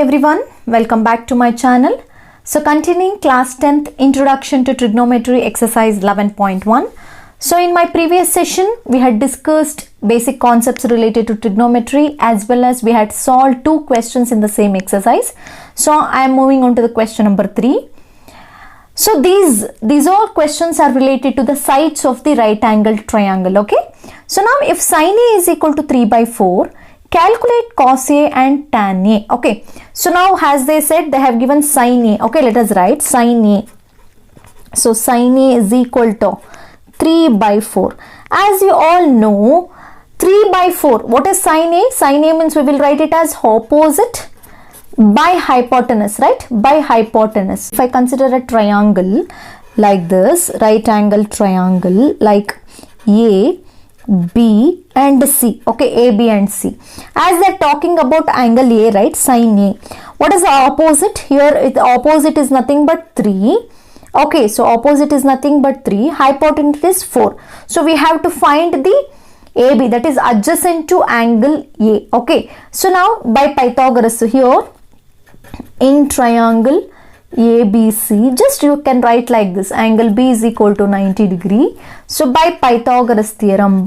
everyone, welcome back to my channel. So continuing class 10th introduction to trigonometry exercise 11.1. So in my previous session we had discussed basic concepts related to trigonometry as well as we had solved two questions in the same exercise. So I am moving on to the question number 3. So these all questions are related to the sides of the right angle triangle. Okay. So now if sin A is equal to 3 by 4, calculate cos A and tan A. Okay. So now as they said, they have given sin A. Okay, let us write sin A. So sin A is equal to 3 by 4. As you all know, 3 by 4. What is sin A? Sin A means we will write it as opposite by hypotenuse, right? By hypotenuse. If I consider a triangle like this, right angle triangle like A, B and C. Okay, A, B and C. As they are talking about angle A, right? Sin A. What is the opposite? Here the opposite is nothing but 3. Okay, so opposite is nothing but 3. Hypotenuse is 4. So we have to find the AB, that is adjacent to angle A. Okay, so now by Pythagoras, so here in triangle ABC, just you can write like this, angle B is equal to 90 degree. So by Pythagoras theorem,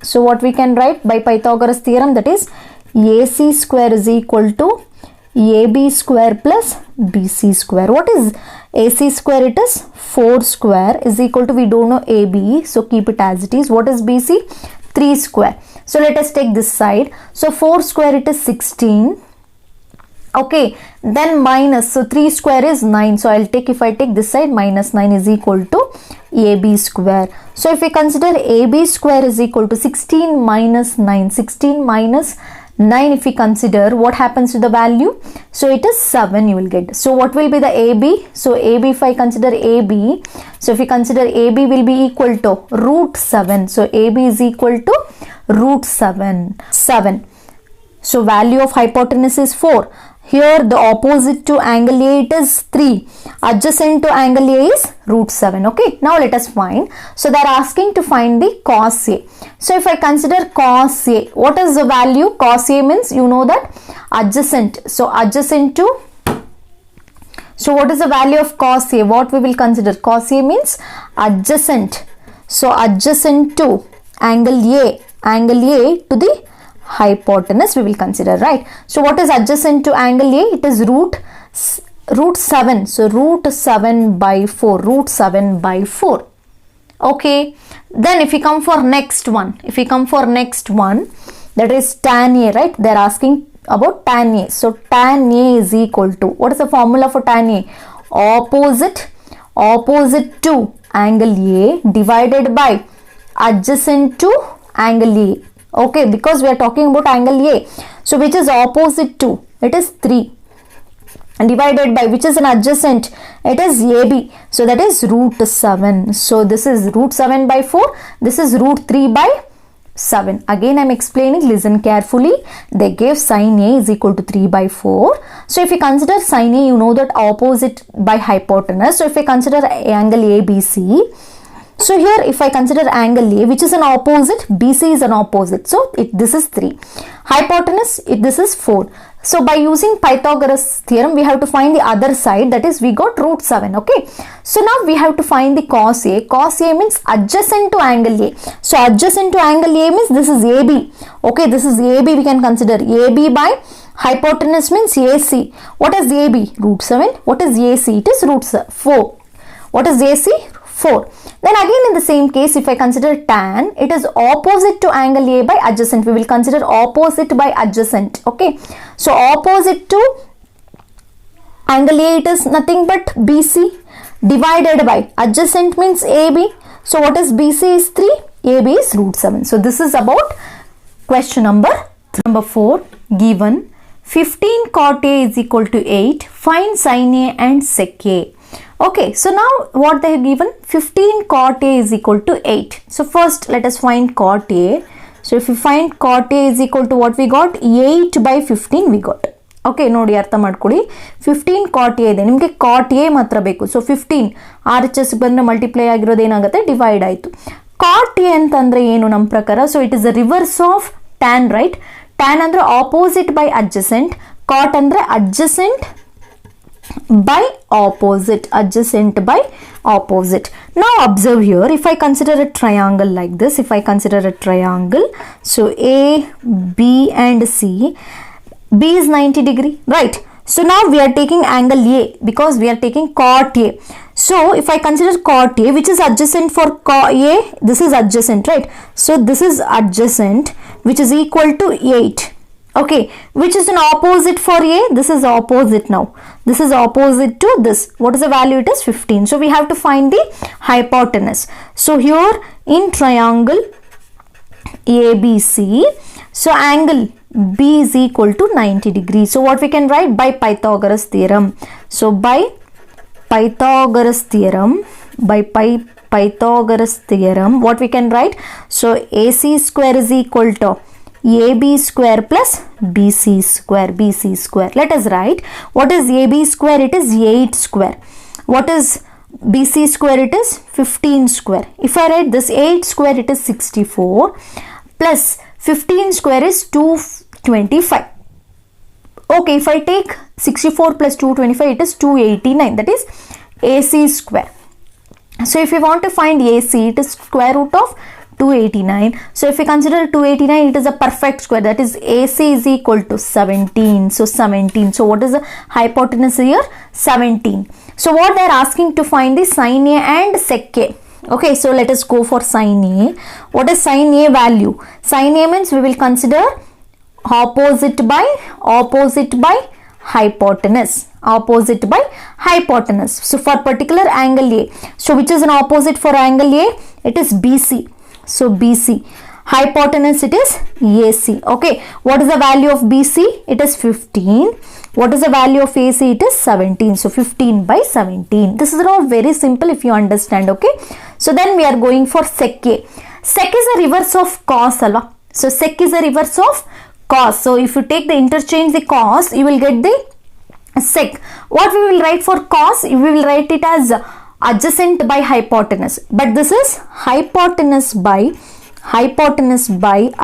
so what we can write by Pythagoras theorem, that is AC square is equal to AB square plus BC square. What is AC square? It is 4 square is equal to, we don't know AB, so keep it as it is. What is BC? 3 square. So let us take this side. So 4 square it is 16. Okay, then minus, so 3 square is 9. So if I take this side, minus 9 is equal to AB square. So if we consider AB square is equal to 16 minus 9, 16 minus 9, if we consider, what happens to the value? So it is 7 you will get. So what will be the AB? So AB, if I consider AB, so if we consider AB will be equal to root 7. So AB is equal to root 7. So value of hypotenuse is 4. Here the opposite to angle A it is 3. Adjacent to angle A is root 7. Okay. Now let us find. So they are asking to find the cos A. So if I consider cos A, what is the value? Cos A means you know that adjacent. So adjacent to. So what is the value of cos A? What we will consider? Cos A means adjacent. So adjacent to angle A to the hypotenuse we will consider, right? So what is adjacent to angle A? It is root 7. So root 7 by 4. Okay. Then if we come for next one, that is tan A, right? They are asking about tan A. So tan A is equal to, what is the formula for tan A? Opposite to angle A divided by adjacent to angle A. Okay, because we are talking about angle A. So which is opposite to? It is 3. And divided by, which is an adjacent? It is AB. So that is root 7. So this is root 7 by 4. This is root 3 by 7. Again I am explaining, listen carefully. They gave sin A is equal to 3 by 4. So if you consider sin A, you know that opposite by hypotenuse. So if we consider angle ABC, so here if I consider angle A, which is an opposite, BC is an opposite. So this is 3. Hypotenuse, this is 4. So by using Pythagoras theorem, we have to find the other side, that is we got root 7. Okay. So now we have to find the cos A. Cos A means adjacent to angle A. So adjacent to angle A means this is AB. Okay, this is AB, we can consider AB by hypotenuse means AC. What is AB? Root 7. What is AC? It is root 4. What is AC? 4. Then again in the same case, if I consider tan, it is opposite to angle A by adjacent. We will consider opposite by adjacent. Okay. So opposite to angle A, it is nothing but BC divided by adjacent means AB. So what is BC is 3, AB is root 7. So this is about question number 4. Given 15 cot A is equal to 8, find sin A and sec A. Okay, so now what they have given? 15 cot A is equal to 8. So first let us find cot A. So if we find cot A is equal to what we got? 8 by 15 we got. Okay, ನೋಡಿ ಅರ್ಥ ಮಾಡ್ಕೊಳ್ಳಿ. 15 cot A ಇದೆ, ನಿಮಗೆ cot A ಮಾತ್ರ ಬೇಕು. So 15 RHS ಬಂದ್ರೆ multiply ಆಗಿರೋದು ಏನಾಗುತ್ತೆ? ಡಿವೈಡ್ ಆಯಿತು. cot A ಅಂತಂದ್ರೆ ಏನು ನಮ್ಮ ಪ್ರಕಾರ? So it is the reverse of tan, right? tan ಅಂದ್ರೆ ಆಪೋಸಿಟ್ ಬೈ ಅಡ್ಜಸೆಂಟ್, cot ಅಂದ್ರೆ adjacent by opposite, adjacent by opposite. Now observe here, if I consider a triangle like this, if I consider a triangle, so A, B and C, B is 90 degree, right? So now we are taking angle A because we are taking cot A. So if I consider cot A, which is adjacent for A, this is adjacent, right? So this is adjacent, which is equal to 8. Okay, which is an opposite for A? This is opposite now. This is opposite to this. What is the value? It is 15. So we have to find the hypotenuse. So here in triangle ABC, so angle B is equal to 90 degrees. So what we can write? By Pythagoras theorem. So by Pythagoras theorem, Pythagoras theorem, what we can write? So AC square is equal to AB square plus BC square. Let us write, what is AB square? It is 8 square. What is BC square? It is 15 square. If I write this 8 square, it is 64 plus 15 square is 225. Okay, if I take 64 plus 225, it is 289. That is AC square. So if you want to find AC, it is square root of 289. So if we consider 289, it is a perfect square, that is AC is equal to 17. So 17. So what is the hypotenuse here? 17. So what they are asking to find the sin A and sec A. Okay, so let us go for sin A. What is sin A value? Sin A means we will consider opposite by hypotenuse. Opposite by hypotenuse. So for particular angle A, so which is an opposite for angle A? It is BC. So BC, hypotenuse it is AC. Okay, what is the value of BC? It is 15. What is the value of AC? It is 17. So 15 by 17. This is all very simple if you understand. Okay, so then we are going for sec A. Sec is a reverse of cos alva. So sec is a reverse of cos. So if you take the interchange the cos, you will get the sec. What we will write for cos? We will write it as adjacent by hypotenuse, but this is hypotenuse by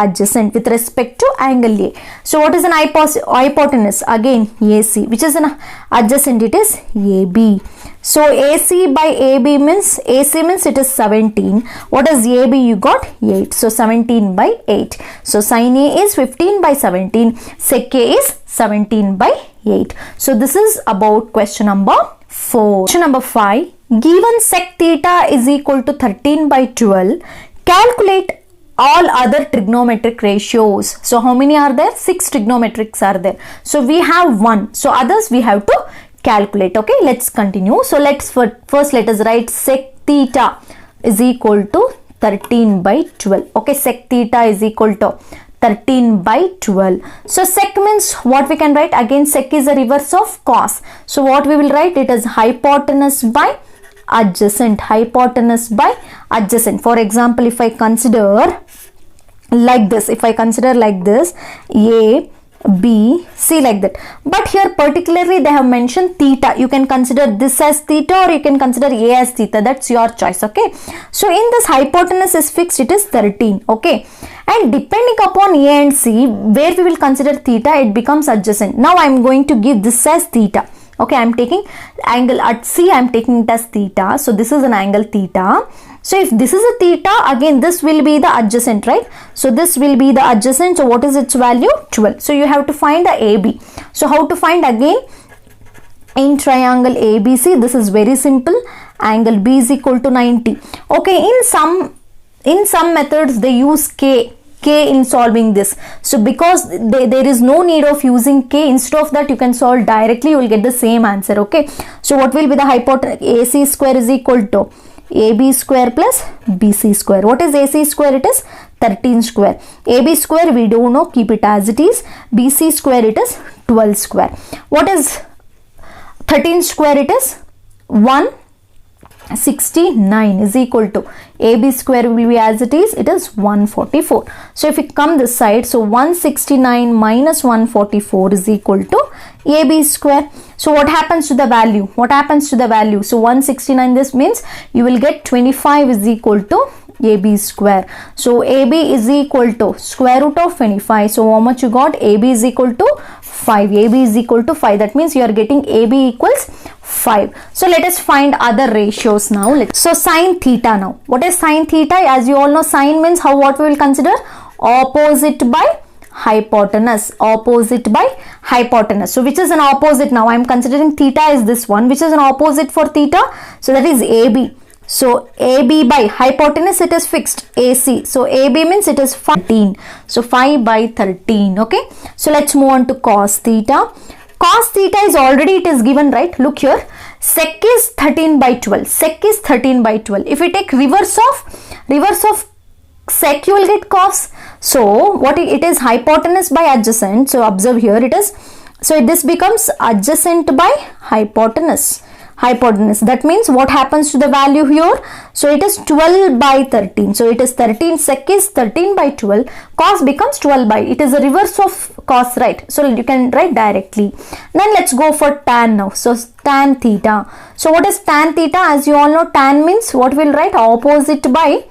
adjacent with respect to angle A. So what is an hypotenuse? Again AC, which is an adjacent, it is AB. So AC by AB means, AC means it is 17. What is AB? You got 8. So 17 by 8. So sin A is 15 by 17. Sec A is 17 by 8. So this is about question number 4. Question number 5. Given sec theta is equal to 13 by 12, calculate all other trigonometric ratios. So how many are there? 6 trigonometrics are there. So we have 1. So others we have to calculate. Okay, let's continue. So first let us write sec theta is equal to 13 by 12. Okay, sec theta is equal to 13 by 12. So sec means what we can write? Again, sec is a reverse of cos. So what we will write? It is hypotenuse by adjacent. Hypotenuse by adjacent. For example, if I consider like this, A, B, C, like that. But here particularly they have mentioned theta. You can consider this as theta or you can consider A as theta. That's your choice. Okay. So in this hypotenuse is fixed, it is 13. Okay. And depending upon A and C, where we will consider theta, it becomes adjacent. Now I am going to give this as theta. Okay, I am taking angle at C, I am taking it as theta. So this is an angle theta. So if this is a theta, again this will be the adjacent, right? So this will be the adjacent. So what is its value? 12. So you have to find the AB. So how to find? Again, in triangle ABC, this is very simple. Angle B is equal to 90. Okay, in some methods they use K in solving this. So because there is no need of using K, instead of that you can solve directly, you will get the same answer. Okay, so what will be the hypotenuse? AC square is equal to AB square plus BC square. What is AC square? It is 13 square. AB square we don't know, keep it as it is. BC square it is 12 square. What is 13 square? It is 169 is equal to AB square will be as it is 144. So if we come this side, so 169 minus 144 is equal to AB square. So what happens to the value? So 169, this means you will get 25 is equal to AB square. So AB is equal to square root of 25. So how much you got? AB is equal to 5. AB is equal to 5. That means you are getting AB equals 5. So let us find other ratios now. So sine theta now. What is sine theta? As you all know, sine means what we will consider? Opposite by hypotenuse. Opposite by hypotenuse. So which is an opposite now? I am considering theta is this one. Which is an opposite for theta? So that is AB. So AB by hypotenuse, it is fixed, AC. So AB means it is 13. So 5 by 13. Okay. So let's move on to cos theta. Cos theta is already, it is given, right? Look here. Sec is 13 by 12. Sec is 13 by 12. If we take reverse of sec, you will get cos. So what it is? Hypotenuse by adjacent. So observe here it is. So this becomes adjacent by hypotenuse. That means what happens to the value here? So it is 12 by 13. So it is 13. Sec is 13 by 12. Cos becomes 12 by. It is a reverse of cos, right? So you can write directly. Then let's go for tan now. So tan theta. So what is tan theta? As you all know, tan means what we'll write? Opposite by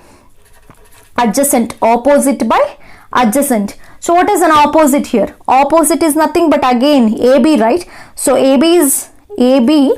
adjacent. Opposite by adjacent. So what is an opposite here? Opposite is nothing but again AB, right? So AB is AB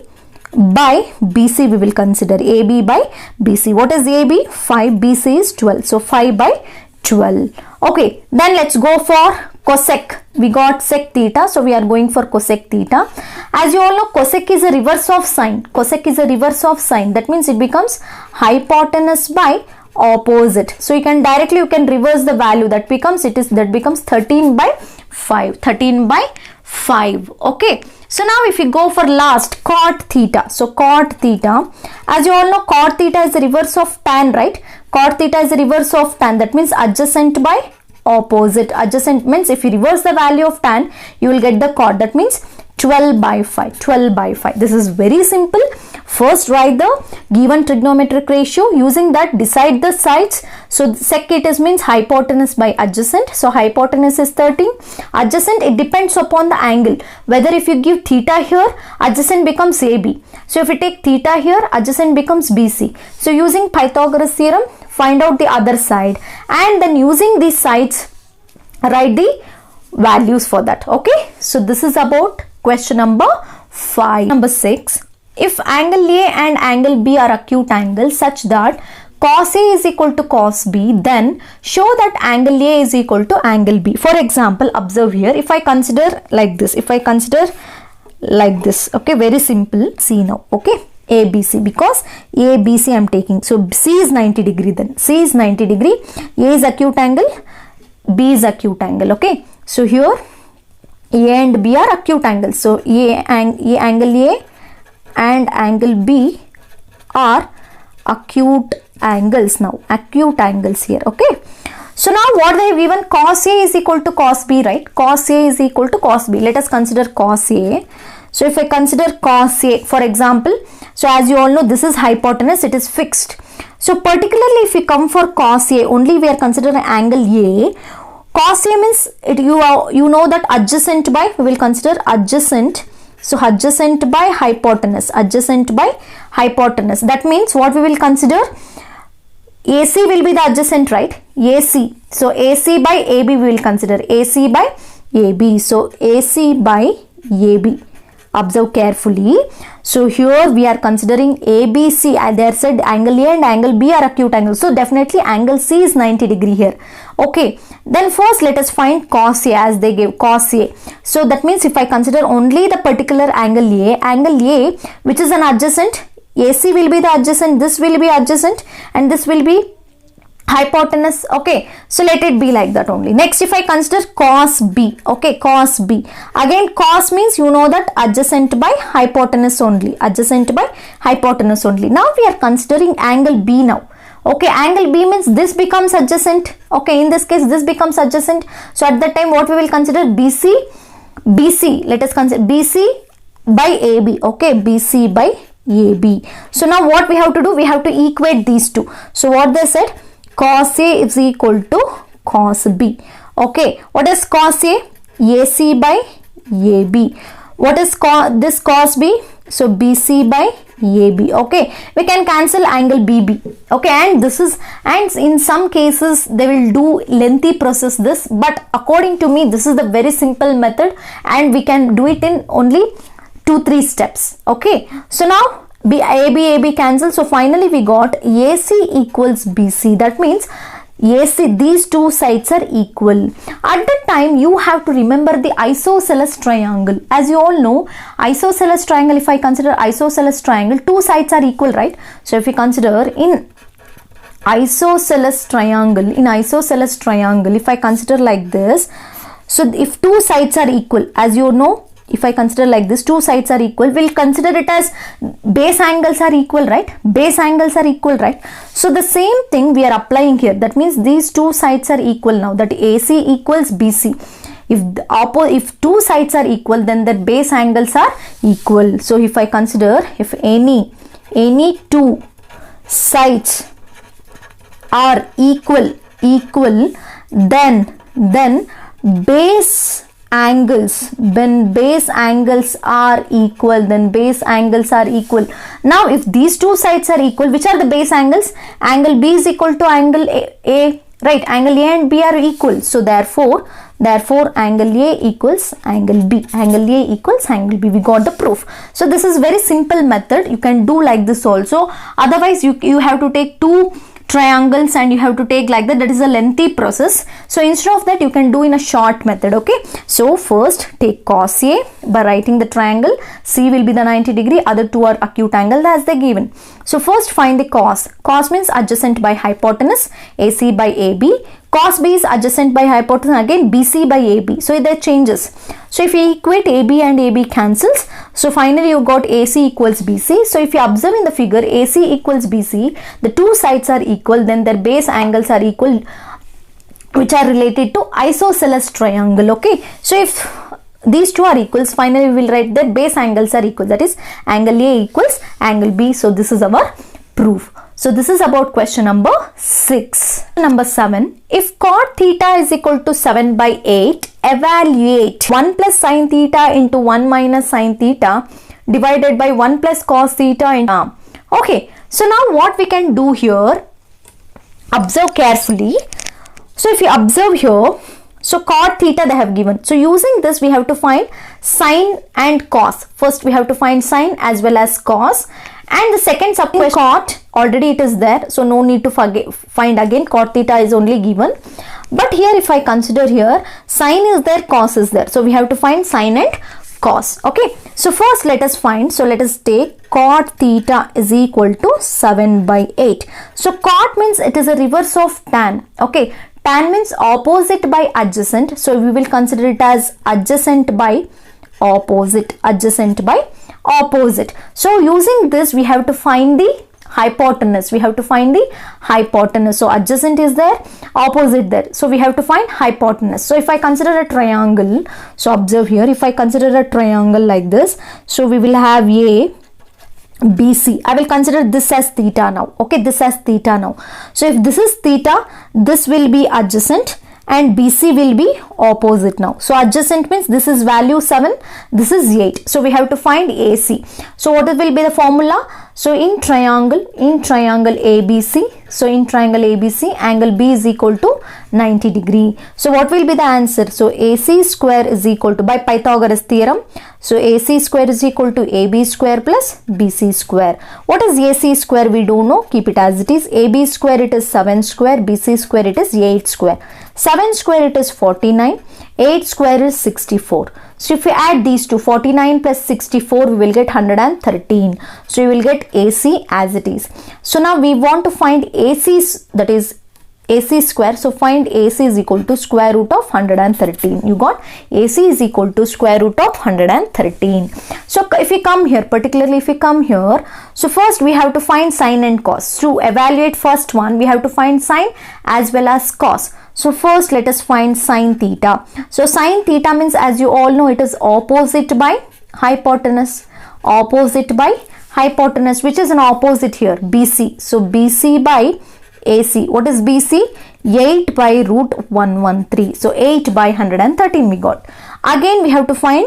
by BC we will consider. AB by BC. What is AB? 5. BC is 12. So 5 by 12. Okay. Then let's go for cosec. We got sec theta. So we are going for cosec theta. As you all know, cosec is a reverse of sine. Cosec is a reverse of sine. That means it becomes hypotenuse by opposite. So you can directly reverse the value. That becomes 13 by 5. 13 by 5. Okay. So now if we go for last, cot theta. So cot theta, as you all know, cot theta is the reverse of tan, right? Cot theta is the reverse of tan. That means adjacent by opposite. Adjacent means if you reverse the value of tan, you will get the cot. That means 12 by 5. 12 by 5. This is very simple. First write the given trigonometric ratio. Using that, decide the sides. So sec it is means hypotenuse by adjacent. So hypotenuse is 13. Adjacent, it depends upon the angle. Whether if you give theta here, adjacent becomes AB. So if you take theta here, adjacent becomes BC. So using Pythagoras theorem, find out the other side. And then using these sides, write the values for that. Okay. So this is about question number 5. Number 6. If angle A and angle B are acute angles such that cos A is equal to cos B, then show that angle A is equal to angle B. For example, observe here, if I consider like this, okay, very simple. See now, okay, ABC, because ABC I am taking. So C is 90 degree then. C is 90 degree. A is acute angle, B is acute angle, okay. So here A and B are acute angles. So angle A and angle B are acute angles now. Acute angles here, okay. So now what they have given? Cos A is equal to cos B, right? Cos A is equal to cos B. Let us consider cos A. So if I consider cos A, for example, so as you all know, this is hypotenuse, it is fixed. So particularly if we come for cos A, only we are considering angle A. Cos A means you know that adjacent by, we will consider adjacent. So adjacent by hypotenuse. Adjacent by hypotenuse. That means what we will consider? AC will be the adjacent, right? AC. So AC by AB we will consider. AC by AB. So AC by AB. Observe carefully. So here we are considering ABC. There said angle A and angle B are acute angles. So definitely angle C is 90 degree here. Okay. Then first let us find cos A, as they gave cos A. So that means if I consider only the particular angle A which is an adjacent, AC will be the adjacent, this will be adjacent, and this will be hypotenuse. Okay, so let it be like that only. Next, if I consider cos B, okay, cos B, again cos means you know that adjacent by hypotenuse only. Adjacent by hypotenuse only. Now we are considering angle B now. Okay, angle B means this becomes adjacent. Okay, in this case this becomes adjacent. So at that time what we will consider? BC. Let us consider BC by AB. Okay, BC by AB. So now what we have to do? We have to equate these two. So what they said? Cos A is equal to cos B. Okay, what is cos A? AC by AB. What is this cos B? So BC by AB. Okay, we can cancel angle BB. Okay, and this is, and in some cases they will do lengthy process this, but according to me this is the very simple method and we can do it in only 2-3 steps. Okay, so now AB cancel, so finally we got AC equals BC. That means AC, these two sides are equal. At that time you have to remember the isosceles triangle. As you all know, isosceles triangle, if I consider isosceles triangle, two sides are equal, right? So if we consider in isosceles triangle, if I consider like this, so if two sides are equal, as you know, if I consider like this, two sides are equal, we'll consider it as base angles are equal, right? Base angles are equal, right? So the same thing we are applying here. That means these two sides are equal now, that AC equals BC. If two sides are equal, then the base angles are equal. So if I consider, if any two sides are equal, then base angles, when base angles are equal, now if these two sides are equal, which are the base angles? Angle B is equal to angle A, right? Angle A and B are equal, so therefore angle A equals angle B, we got the proof. So this is very simple method, you can do like this also. Otherwise you have to take two triangles and you have to take like that, is a lengthy process. So instead of that you can do in a short method. Okay, so first take cos A by writing the triangle, C will be the 90 degree, other two are acute angle as they given. So first find the cos means adjacent by hypotenuse, AC by AB. Cos B is adjacent by hypotenuse, again BC by AB, so there changes. So if you equate AB and AB cancels, so finally you got AC equals BC. So if you observe in the figure, AC equals BC, the two sides are equal, then their base angles are equal, which are related to isosceles triangle. Okay, so if these two are equals, finally we will write that base angles are equal, that is angle A equals angle B. So this is our proof. So this is about question number 6. Number 7, if cot theta is equal to 7 by 8, evaluate 1 plus sin theta into 1 minus sin theta divided by 1 plus cos theta into Okay, so now what we can do here, observe carefully. So if you observe here, so cot theta they have given. So using this we have to find sine and cos. First we have to find sine as well as cos. And the second sub question, cot already it is there, so no need to find again, cot theta is only given. But here if I consider here, sine is there, cos is there, so we have to find sine and cos. Okay, so first let us find, so let us take cot theta is equal to 7 by 8. So cot means it is a reverse of tan. Okay, tan means opposite by adjacent, so we will consider it as adjacent by opposite, So using this we have to find the hypotenuse, so adjacent is there, opposite there, so we have to find hypotenuse. So if I consider a triangle, so observe here, if I consider a triangle like this, so we will have A, BC. I will consider this as theta now. Okay, this as theta now. So if this is theta, this will be adjacent and BC will be opposite now. So adjacent means this is value 7, this is 8. So we have to find AC. So what will be the formula? So in triangle ABC, so in triangle ABC, angle B is equal to 90 degree. So what will be the answer? So AC square is equal to, by Pythagoras theorem, so AC square is equal to AB square plus BC square. What is AC square? We don't know. Keep it as it is. AB square it is 7 square, BC square it is 8 square. 7 square it is 49, 8 square is 64. So if we add these two, 49 plus 64, we will get 113. So you will get AC as it is. So now we want to find AC, that is AC square. So find AC is equal to square root of 113. You got AC is equal to square root of 113. So if we come here, particularly if we come here, so first we have to find sine and cos. To evaluate first one, we have to find sine as well as cos. So first let us find sine theta. So sine theta means, as you all know, it is opposite by hypotenuse. Which is an opposite here? BC. So BC by AC. What is BC? 8 by root 113. So 8 by 113 we got. Again we have to find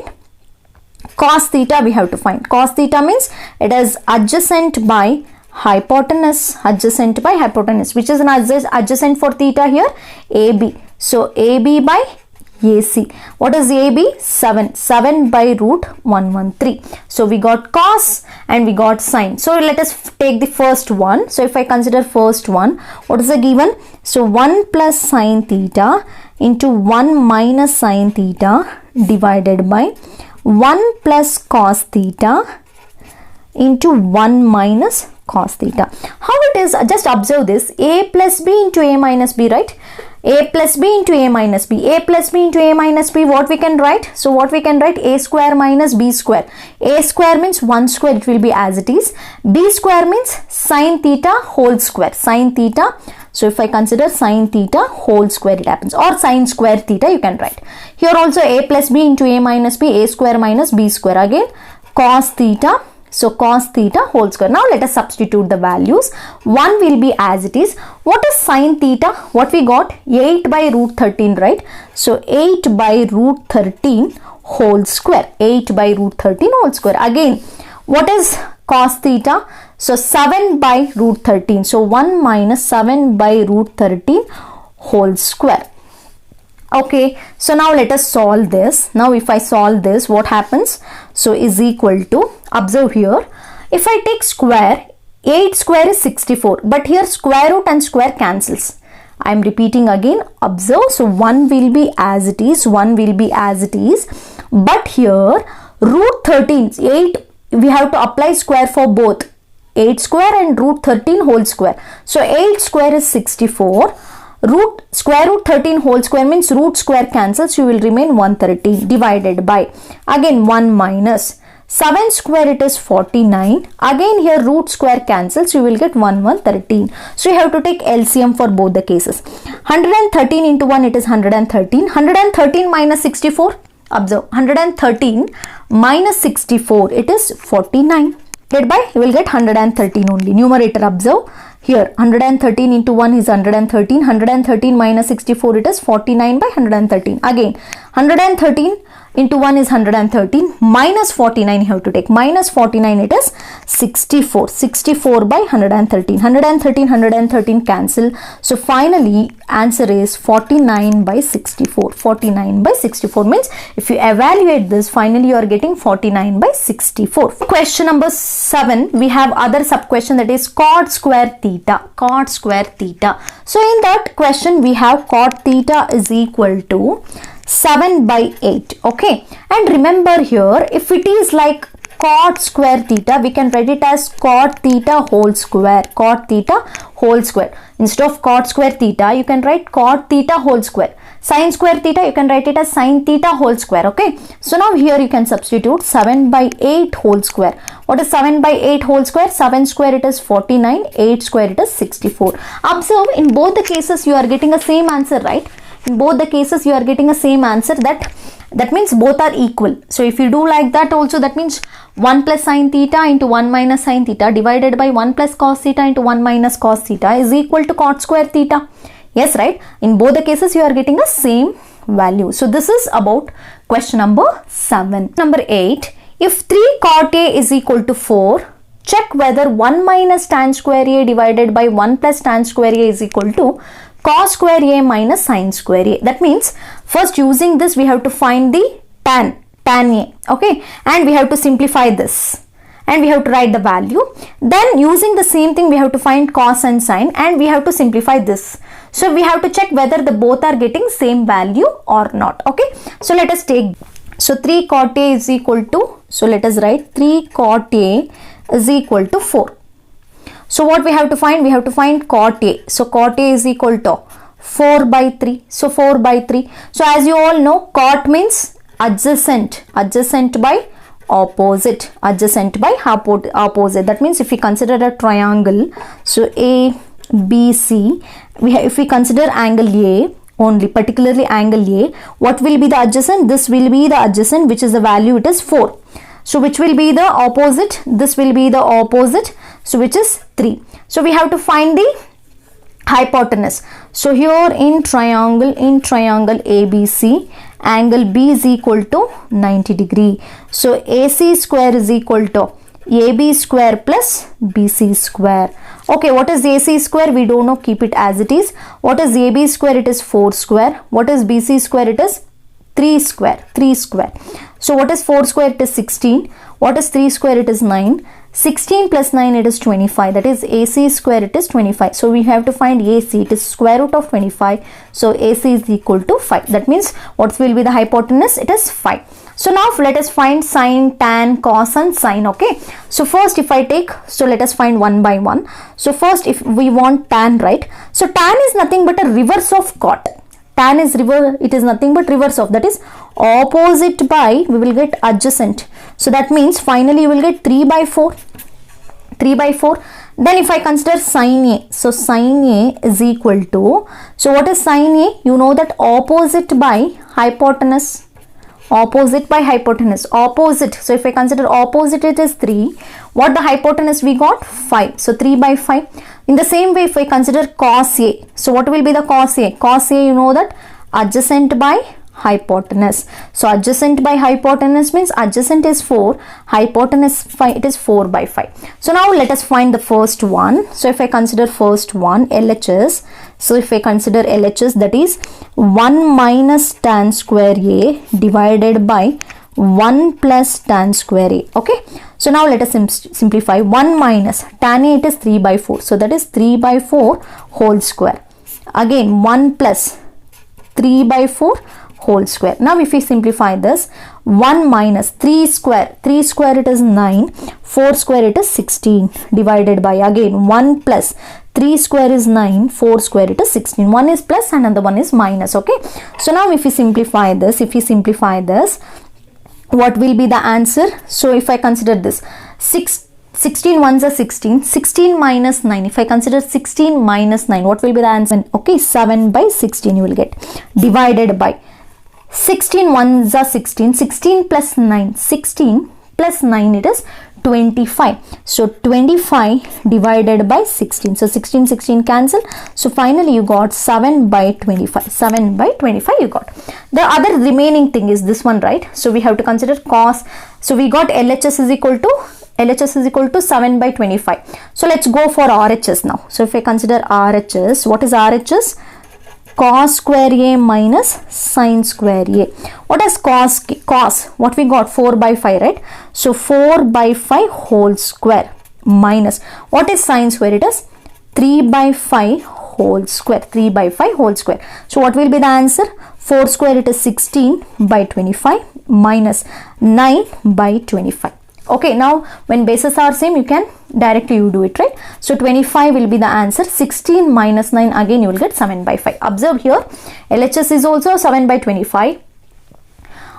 Cos theta we have to find. Cos theta means it is adjacent by hypotenuse, adjacent by hypotenuse, which is an adjacent for theta here, AB. So AB by AC. What is AB? 7. 7 by root 113. So we got cos and we got sine. So let us take the first one. So if I consider first one, what is the given? So 1 plus sine theta into 1 minus sine theta divided by 1 plus cos theta into 1 minus cos theta. How it is? Just observe this. A plus B into A minus B, right? A plus B into A minus B. A plus B into A minus B, what we can write? So what we can write? A square minus B square. A square means 1 square, it will be as it is. B square means sine theta whole square. Sine theta. So if I consider sine theta whole square, it happens. Or sine square theta you can write. Here also A plus B into A minus B. A square minus B square. Again cos theta. So cos theta whole square. Now let us substitute the values. 1 will be as it is. What is sine theta? What we got? 8 by root 13, right? So 8 by root 13 whole square. 8 by root 13 whole square. Again, what is cos theta? So 7 by root 13. So 1 minus 7 by root 13 whole square. Okay, so now let us solve this. Now if I solve this, what happens? So is equal to, observe here, if I take square, 8 square is 64, but here square root and square cancels. I am repeating again, observe. So 1 will be as it is, 1 will be as it is, but here root 13, 8, we have to apply square for both 8 square and root 13 whole square. So 8 square is 64. Square root 13 whole square means root square cancels, you will remain 113 divided by, again 1 minus 7 square, it is 49. Again here root square cancels, you will get 113. So you have to take LCM for both the cases. 113 into 1, it is 113. 113 minus 64, observe, 113 minus 64, it is 49. Divided by, you will get 113 only. Numerator, observe. Here 113 into 1 is 113. 113 minus 64, it is 49 by 113. Again 113 into 1 is 113. Minus 49 you have to take. Minus 49, it is 64. 64 by 113. 113 cancel. So finally answer is 49 by 64. 49 by 64 means if you evaluate this, finally you are getting 49 by 64. Question number 7, we have other sub question, that is cot square theta. Cot square theta. So in that question we have cot theta is equal to 7 by 8. Okay, and remember here, if it is like cot square theta, we can write it as cot theta whole square. Cot theta whole square. Instead of cot square theta, you can write cot theta whole square. Sin square theta, you can write it as sin theta whole square. Okay, so now here you can substitute 7 by 8 whole square. What is 7 by 8 whole square? 7 square, it is 49. 8 square, it is 64. Observe, in both the cases you are getting a same answer, right? In both the cases you are getting a same answer, that means both are equal. So if you do like that also, that means 1 plus sin theta into 1 minus sin theta divided by 1 plus cos theta into 1 minus cos theta is equal to cot square theta. Yes, right? In both the cases you are getting the same value. So this is about question number 7. Number 8, if 3 cot A is equal to 4, check whether 1 minus tan square A divided by 1 plus tan square A is equal to cos square A minus sin square A. That means first using this we have to find the tan A, okay, and we have to simplify this and we have to write the value. Then using the same thing we have to find cos and sin and we have to simplify this. So we have to check whether the both are getting same value or not. Okay, so let us take, so 3 cot A is equal to, so let us write 3 cot A is equal to 4. So what we have to find? We have to find cot A. So cot A is equal to 4 by 3. So 4 by 3. So as you all know, cot means adjacent. Adjacent by opposite. Adjacent by opposite. That means if we consider a triangle, so A, B, C, if we consider angle A only, particularly angle A, what will be the adjacent? This will be the adjacent, which is the value, it is 4. So which will be the opposite? This will be the opposite. So which is 3. So we have to find the hypotenuse. So here in triangle ABC, angle B is equal to 90 degree. So AC square is equal to AB square plus BC square. Okay, what is AC square? We don't know, keep it as it is. What is AB square? It is 4 square. What is BC square? It is 3 square. So what is 4 square? It is 16. What is 3 square? It is 9. 16 plus 9, it is 25. That is AC square, it is 25. So we have to find AC. It is square root of 25. So AC is equal to 5. That means what will be the hypotenuse? It is 5. So now let us find sine, tan, cos and sine. Okay. So first if I take, so let us find one by one. So first if we want tan, right? So tan is nothing but a reverse of cot. Tan is reverse, it is nothing but reverse of, that is opposite by, we will get adjacent. So that means finally you will get 3 by 4. 3 by 4. Then if I consider sine A, so sine A is equal to, so what is sine A? You know that opposite by hypotenuse. Opposite by hypotenuse. Opposite. So if I consider opposite, it is 3. What the hypotenuse we got? 5. So 3 by 5. In the same way, if I consider cos A, so what will be the cos A? Cos A, you know that adjacent by hypotenuse. So adjacent by hypotenuse means adjacent is 4, hypotenuse 5, it is 4 by 5. So now let us find the first one. So if I consider first one, LHS. So if I consider LHS, that is 1 minus tan square A divided by 1 plus tan square A. Okay. So now let us simplify. 1 minus tan A, it is 3 by 4. So that is 3 by 4 whole square. Again 1 plus 3 by 4 whole square. Now if we simplify this, 1 minus 3 square it is 9, 4 square it is 16 divided by again 1 plus 3 square is 9, 4 square it is 16. One is plus and another one is minus. Okay. So now if we simplify this, what will be the answer? So if I consider this, 16 ones are 16, 16 minus 9. If I consider 16 minus 9, what will be the answer? Okay, 7 by 16 you will get, divided by 16 ones are 16, 16 plus 9, 16 plus 9 it is 25. So 25 divided by 16. So 16 cancel. So finally you got 7 by 25. 7 by 25 you got. The other remaining thing is this one, right? So we have to consider cos. So we got LHS is equal to 7 by 25. So let's go for RHS now. So if I consider RHS, what is RHS? Cos square A minus sine square A. What is cos? What we got? 4 by 5, right? So 4 by 5 whole square minus, what is sine square? It is 3 by 5 whole square. 3 by 5 whole square. So what will be the answer? 4 square it is 16 by 25 minus 9 by 25. Okay, now when bases are same, you can directly you do it, right? So 25 will be the answer. 16 minus 9, again you will get 7 by 5. Observe here, LHS is also 7 by 25.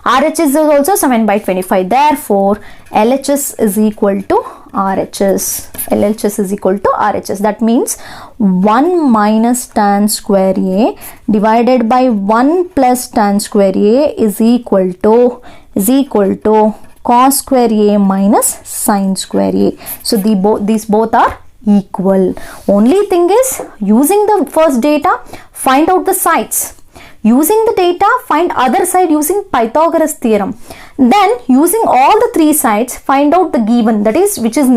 RHS is also 7 by 25. Therefore, LHS is equal to RHS. LHS is equal to RHS. That means 1 minus tan square A divided by 1 plus tan square A is equal to cos square A minus sine square A. So these both are equal. Only thing is, using the first data, find out the sides. Using the data, find other side using Pythagoras theorem. Then using all the three sides, find out the given, that is which is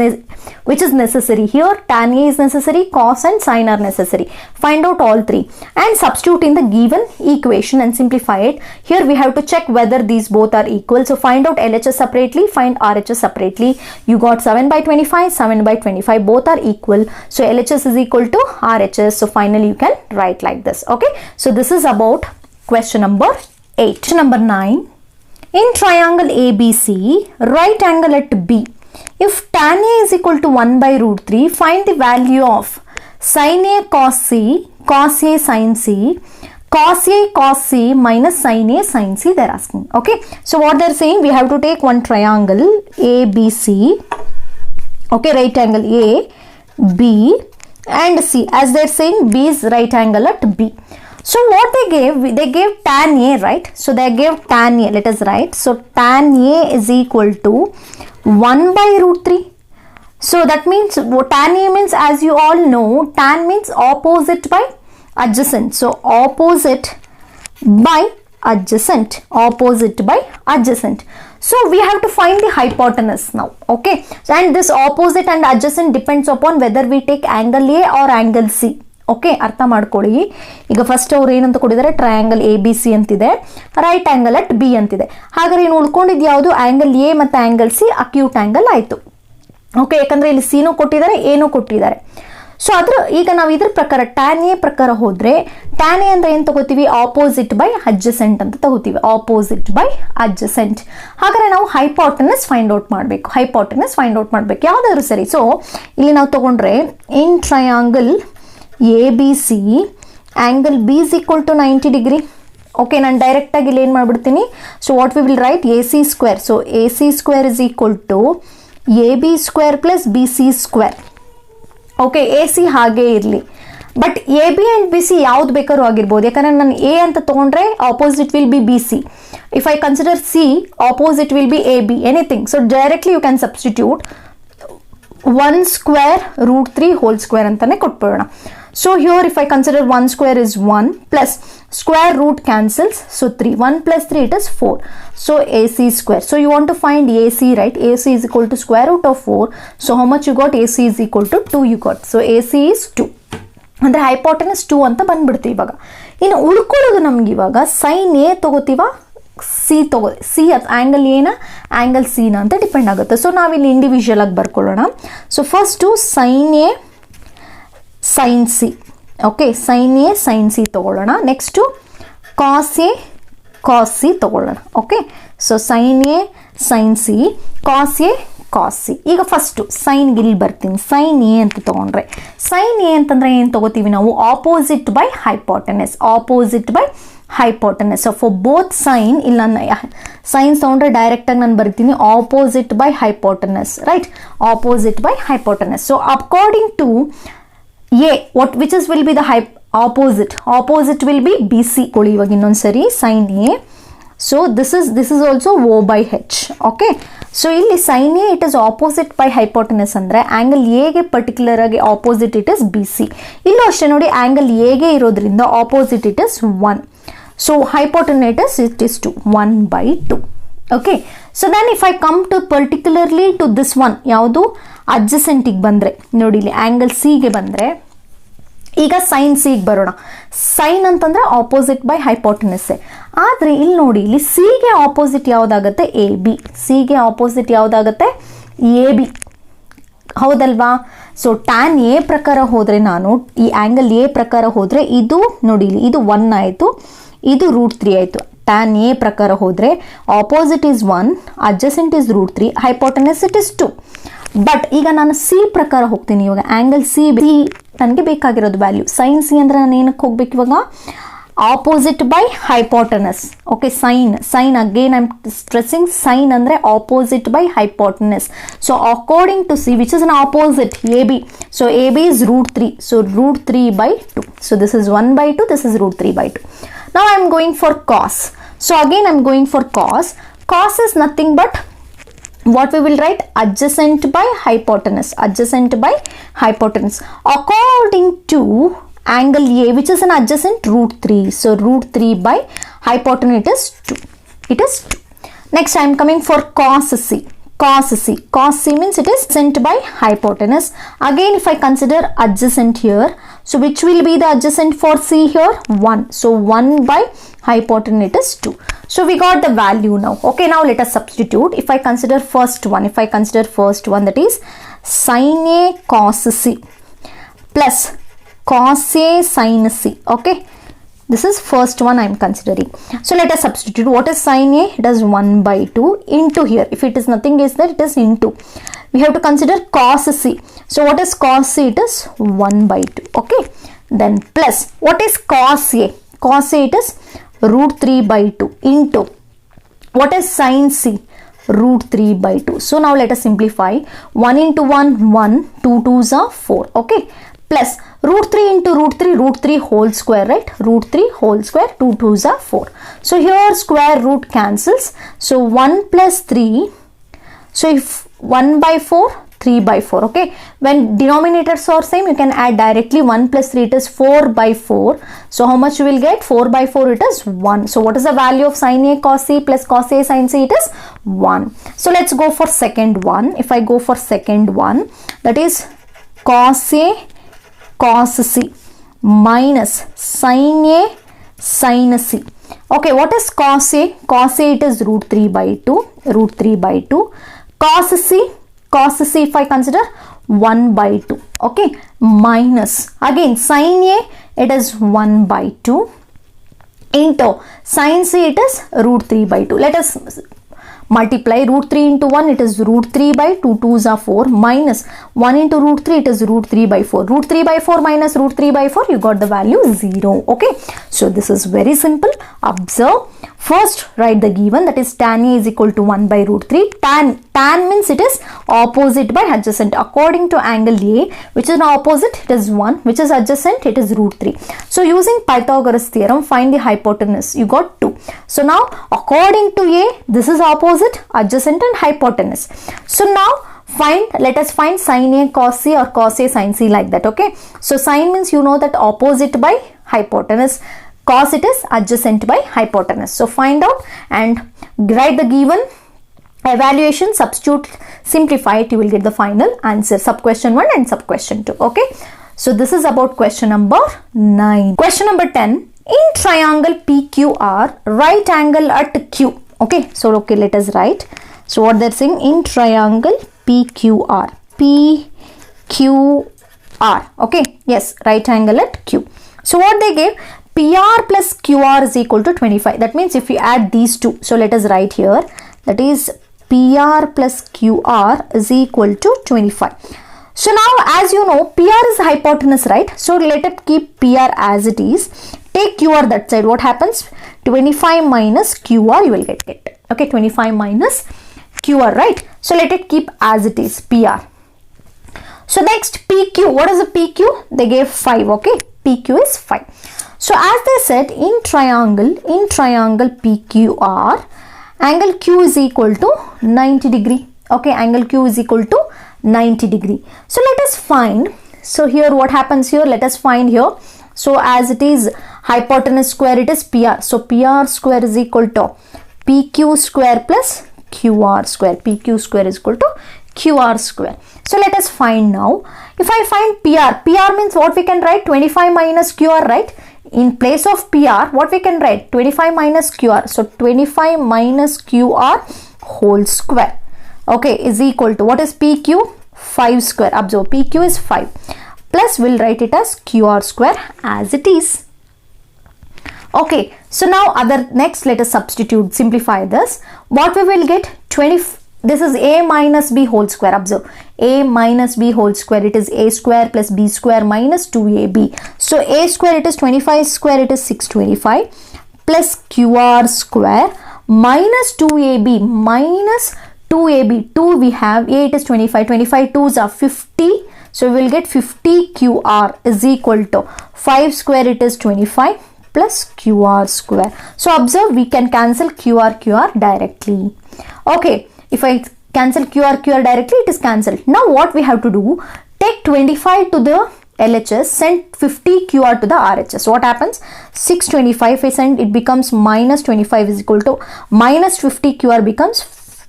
necessary. Here tan A is necessary, cos and sine are necessary. Find out all three and substitute in the given equation and simplify it. Here we have to check whether these both are equal. So find out LHS separately, find RHS separately. You got 7 by 25, 7 by 25, both are equal. So LHS is equal to RHS. So finally you can write like this. Okay. So this is about question number 8. Question number 9. In triangle ABC, right angle at B, if tan A is equal to 1 by root 3, find the value of sin A cos C, cos A sin C, cos A cos C minus sin A sin C, they are asking. Okay. So what they are saying, we have to take one triangle ABC. Okay, right angle A, B and C. As they are saying, B is right angle at B. So what they gave tan A, right? So they gave tan A, let us write. So tan A is equal to 1 by root 3. So that means tan A means, as you all know, tan means opposite by adjacent. So opposite by adjacent, opposite by adjacent. So we have to find the hypotenuse now. Okay, so and this opposite and adjacent depends upon whether we take angle A or angle C. Okay, ಅರ್ಥ ಮಾಡ್ಕೊಳ್ಳಿ. ಈಗ first ಅವ್ರು ಏನಂತ ಕೊಟ್ಟಿದ್ದಾರೆ, triangle A B C ಅಂತಿದೆ, right angle at B ಅಂತಿದೆ. ಹಾಗಾದ್ರೆ ಇನ್ನು ಉಳ್ಕೊಂಡಿದ್ದು ಯಾವುದು, ಆಂಗಲ್ ಎ ಮತ್ತು ಆಂಗಲ್ ಸಿ ಅಕ್ಯೂಟ್ ಆಂಗಲ್ ಆಯಿತು. ಓಕೆ, ಯಾಕಂದರೆ ಇಲ್ಲಿ ಸಿನೂ ಕೊಟ್ಟಿದ್ದಾರೆ, ಏನೂ ಕೊಟ್ಟಿದ್ದಾರೆ. ಸೊ ಈಗ ನಾವು ಇದ್ರ ಪ್ರಕಾರ ಟ್ಯಾನ್ ಎ ಪ್ರಕಾರ ಹೋದರೆ, ಟ್ಯಾನ್ ಎ ಅಂದರೆ ಏನು ತಗೋತೀವಿ, ಆಪೋಸಿಟ್ ಬೈ ಅಡ್ಜಸೆಂಟ್ ಅಂತ ತಗೋತೀವಿ, ಆಪೋಸಿಟ್ ಬೈ ಅಡ್ಜಸೆಂಟ್. ಹಾಗಾದ್ರೆ ನಾವು ಹೈಪೋಟೆನಸ್ ಫೈಂಡ್ ಔಟ್ ಮಾಡಬೇಕು, ಹೈಪೋಟೆನಸ್ ಫೈಂಡ್ ಔಟ್ ಮಾಡಬೇಕು ಯಾವುದಾದ್ರು ಸರಿ. ಸೊ ಇಲ್ಲಿ ನಾವು ತಗೊಂಡ್ರೆ in triangle A B C angle B is equal to 90 degree. Okay, ನಾನು ಡೈರೆಕ್ಟಾಗಿ ಇಲ್ಲಿ ಏನು ಮಾಡಿಬಿಡ್ತೀನಿ. So what we will write, A C square. So A C square is equal to A B square plus B C square. Okay, A C ಹಾಗೇ ಇರಲಿ, but A B and B C ಯಾವ್ದು ಬೇಕಾದ್ರೂ ಆಗಿರ್ಬೋದು. ಯಾಕಂದರೆ ನಾನು A ಅಂತ ತೊಗೊಂಡ್ರೆ opposite will be B C. If I consider C, opposite will be A B, anything. So directly you can substitute 1 square root 3 whole square ಅಂತಾನೆ ಕೊಟ್ಬಿಡೋಣ. So here if I consider 1 square is 1 plus square root cancels, so 3, 1 plus 3 it is 4. So AC square. So you want to find AC, right? AC is equal to square root of 4. So how much you got? AC is equal to 2 you got. So AC is 2. ಅಂದರೆ hypotenuse 2 ಅಂತ ಬಂದ್ಬಿಡ್ತು. ಇವಾಗ ಇನ್ನು ಉಳ್ಕೊಳ್ಳೋದು ನಮ್ಗೆ ಇವಾಗ sine A ತಗೋತೀವ, C C angle ಎನ ಆ್ಯಂಗಲ್ ಸಿನ ಅಂತ ಡಿಪೆಂಡ್ ಆಗುತ್ತೆ. ಸೊ ನಾವಿಲ್ಲಿ ಇಂಡಿವಿಜುವಲ್ ಆಗಿ ಬರ್ಕೊಳ್ಳೋಣ. So first sine A sine C. Okay, sine A sine C ತೊಗೊಳ್ಳೋಣ. Next cos A cos C ತೊಗೊಳ್ಳೋಣ. Okay, so sine A sine C, cos A cos C. ಈಗ ಫಸ್ಟು ಸೈನ್ಗೆ ಇಲ್ಲಿ ಬರ್ತೀನಿ. ಸೈನ್ ಎ ಅಂತ ತೊಗೊಂಡ್ರೆ, ಸೈನ್ ಎ ಅಂತಂದರೆ ಏನು ತೊಗೋತೀವಿ ನಾವು, opposite by hypotenuse, opposite by hypotenuse. So for both sine, ಇಲ್ಲ ಸೈನ್ಸ್ ತೊಗೊಂಡ್ರೆ ಡೈರೆಕ್ಟಾಗಿ ನಾನು ಬರ್ತೀನಿ opposite by hypotenuse, right, opposite by hypotenuse. So according to A what which is will be the opposite will be BC. ಕೊಡಿ ಇವಾಗ ಇನ್ನೊಂದ್ಸರಿ sine A. So this is also O by H. Okay, so ಇಲ್ಲಿ sine A it is opposite by hypotenuse ಅಂದರೆ angle ಎಗೆ particular ಆಗಿ opposite it is B C. ಇಲ್ಲೂ ಅಷ್ಟೇ ನೋಡಿ, ಆ್ಯಂಗಲ್ ಎಗೆ ಇರೋದ್ರಿಂದ opposite it is 1. So hypotenuse it is 2, 1 by 2. Okay, so then if I come to particularly to this one, ಯಾವುದು ಅಡ್ಜಸೆಂಟಿಗೆ ಬಂದರೆ ನೋಡಿ, ಇಲ್ಲಿ ಆ್ಯಂಗಲ್ ಸಿಗೆ ಬಂದರೆ, ಈಗ ಸೈನ್ ಸಿಗೆ ಬರೋಣ. ಸೈನ್ ಅಂತಂದರೆ ಆಪೋಸಿಟ್ ಬೈ ಹೈಪೋಟೆನಸ್ಸೇ. ಆದರೆ ಇಲ್ಲಿ ನೋಡಿ, ಇಲ್ಲಿ ಸಿಗೆ ಆಪೋಸಿಟ್ ಯಾವುದಾಗುತ್ತೆ, ಎ ಬಿ. ಸಿಗೆ ಆಪೋಸಿಟ್ ಯಾವುದಾಗುತ್ತೆ, ಎ ಬಿ, ಹೌದಲ್ವಾ? ಸೊ ಟ್ಯಾನ್ ಎ ಪ್ರಕಾರ ಹೋದರೆ, ನಾನು ಈ ಆ್ಯಂಗಲ್ ಎ ಪ್ರಕಾರ ಹೋದರೆ ಇದು ನೋಡಿ, ಇಲ್ಲಿ ಇದು 1 ಆಯಿತು, ಇದು √3 ಆಯಿತು. ಟ್ಯಾನ್ ಎ ಪ್ರಕಾರ ಹೋದರೆ opposite is 1, adjacent is √3, hypotenuse it is 2. But ಈಗ ನಾನು ಸಿ ಪ್ರಕಾರ ಹೋಗ್ತೀನಿ. ಇವಾಗ ಆ್ಯಂಗಲ್ ಸಿ ನನಗೆ ಬೇಕಾಗಿರೋದು ವ್ಯಾಲ್ಯೂ. ಸೈನ್ ಸಿ ಅಂದರೆ ನಾನು ಏನಕ್ಕೆ ಹೋಗ್ಬೇಕು ಇವಾಗ, opposite by hypotenuse. Okay, sine again I am stressing, sine ಅಂದರೆ opposite by hypotenuse. So according to C which is an opposite A B, so A B is √3, so √3 by 2. So this is 1 by 2, this is √3 by 2. Now I am going for cos. So again I am going for cos. Cos is nothing but what we will write, adjacent by hypotenuse, adjacent by hypotenuse according to angle A which is an adjacent √3. So √3 by hypotenuse it is 2. It is 2. Next I am coming for cos C. Cos C. Cos C means it is adjacent by hypotenuse. Again if I consider adjacent here, so which will be the adjacent for C here, 1. So 1 by hypotenuse it is 2. So we got the value now. Okay, now let us substitute. If I consider first one, that is sin A cos C plus cos A sin C. Okay, this is first one I am considering. So let us substitute. What is sin A? It is 1 by 2 into here. If it is nothing is there, it is into. We have to consider cos C. So what is cos C? It is 1 by 2. Okay, then plus what is cos A? Cos A it is √3 by 2 into what is sin C? √3 by 2. So now let us simplify. 1 into 1, 1, 2 2s are 4. Okay, plus √3 into √3 whole square, right? √3 whole square, 2 2s are 4. So here square root cancels. So 1 plus 3. So if 1 by 4, 3 by 4. Okay, when denominators are same, you can add directly. 1 plus 3, it is 4 by 4. So how much you will get? 4 by 4, it is 1. So what is the value of sin A cos C plus cos A sin C? It is 1. So let's go for second one. If I go for second one, that is cos A cos C minus sin A sin C. Okay, what is cos A? Cos A, it is root 3 by 2. Root 3 by 2. Cos C, if I consider 1 by 2. Okay, minus again sin A, it is 1 by 2 into sin C, it is root 3 by 2. Let us multiply root 3 into 1, it is root 3 by 2, 2s are 4, minus 1 into root 3, it is root 3 by 4. Root 3 by 4 minus root 3 by 4, you got the value 0. Okay, so this is very simple. Observe. First, write the given, that is tan A is equal to 1 by root 3. Tan means it is opposite by adjacent. According to angle A, which is an opposite, it is 1. Which is adjacent, it is root 3. So using Pythagoras theorem, find the hypotenuse. You got 2. So now, according to A, this is opposite, adjacent and hypotenuse. So now, let us find sin A cos C or cos A sin C, like that. Okay, so sin means you know that opposite by hypotenuse, cos it is adjacent by hypotenuse. So find out and write the given evaluation, substitute, simplify it, you will get the final answer, sub question 1 and sub question 2. Okay, so this is about question number 9. Question number 10, in triangle PQR, right angle at Q. Okay, so let us write. So what they're saying, in triangle PQR, okay, yes, right angle at Q. So what they gave, PR plus QR is equal to 25. That means if you add these two, so let us write here, that is PR plus QR is equal to 25. So now, as you know, PR is hypotenuse, right? So let it keep PR as it is. Take QR that side. What happens? 25 minus QR you will get it. Okay, 25 minus QR, right? So let it keep as it is, PR. So next PQ. What is the PQ? They gave 5. Okay, PQ is 5. So as they said, in triangle PQR, angle Q is equal to 90 degree. Okay, angle Q is equal to 90 degree. So let us find. So here what happens here? Let us find here. So as it is hypotenuse square, it is PR. So PR square is equal to PQ square plus QR square. PQ square is equal to QR square. So let us find now. If I find PR means what we can write? 25 minus QR, right? In place of PR, what we can write? 25 minus QR. So 25 minus QR whole square. Okay, is equal to, what is PQ? 5 square. Observe, PQ is 5. Plus we'll write it as QR square as it is. Okay, so now next let us substitute, simplify this. What we will get? This is A minus B whole square. Observe, A minus B whole square, it is A square plus B square minus 2AB. So A square, it is 25 square, it is 625 plus QR square minus 2AB minus 2AB. 2 we have, A it is 25, 25 2s are 50. So we will get 50 QR is equal to 5 square, it is 25 plus QR square. So observe, we can cancel QR directly. Okay, if I cancel QR directly, it is cancelled. Now what we have to do? Take 25 to the LHS, send 50 QR to the RHS. What happens? 625 if I send, it becomes minus 25 is equal to minus 50 QR becomes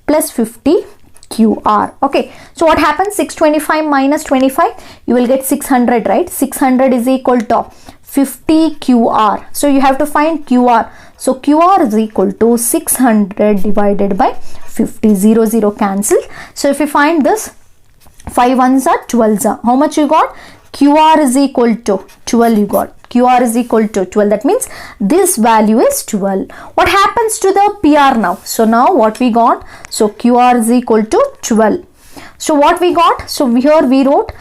plus 50 QR. Okay, so what happens? 625 minus 25, you will get 600, right? 600 is equal to 50 QR. So you have to find QR. So QR is equal to 600 divided by 50. 0, 0 cancel. So if you find this, 5 ones are 12s are. How much you got? QR is equal to 12 you got. QR is equal to 12. That means this value is 12. What happens to the PR now? So now what we got? So QR is equal to 12. So what we got? So here we wrote